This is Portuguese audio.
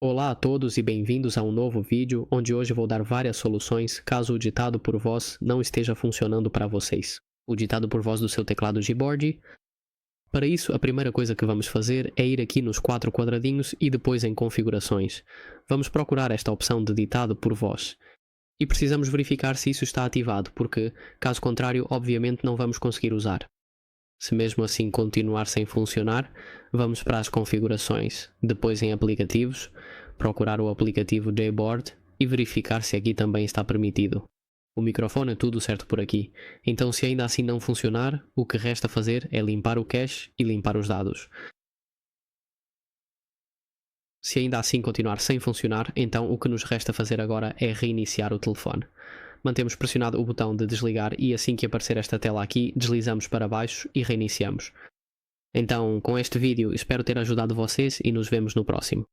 Olá a todos e bem-vindos a um novo vídeo, onde hoje vou dar várias soluções caso o ditado por voz não esteja funcionando para vocês. O ditado por voz do seu teclado Gboard. Para isso, a primeira coisa que vamos fazer é ir aqui nos 4 quadradinhos e depois em configurações. Vamos procurar esta opção de ditado por voz. E precisamos verificar se isso está ativado, porque, caso contrário, obviamente não vamos conseguir usar. Se mesmo assim continuar sem funcionar, vamos para as configurações, depois em aplicativos, procurar o aplicativo Gboard e verificar se aqui também está permitido. O microfone é tudo certo por aqui, então se ainda assim não funcionar, o que resta fazer é limpar o cache e limpar os dados. Se ainda assim continuar sem funcionar, então o que nos resta fazer agora é reiniciar o telefone. Mantemos pressionado o botão de desligar e assim que aparecer esta tela aqui, deslizamos para baixo e reiniciamos. Então, com este vídeo, espero ter ajudado vocês e nos vemos no próximo.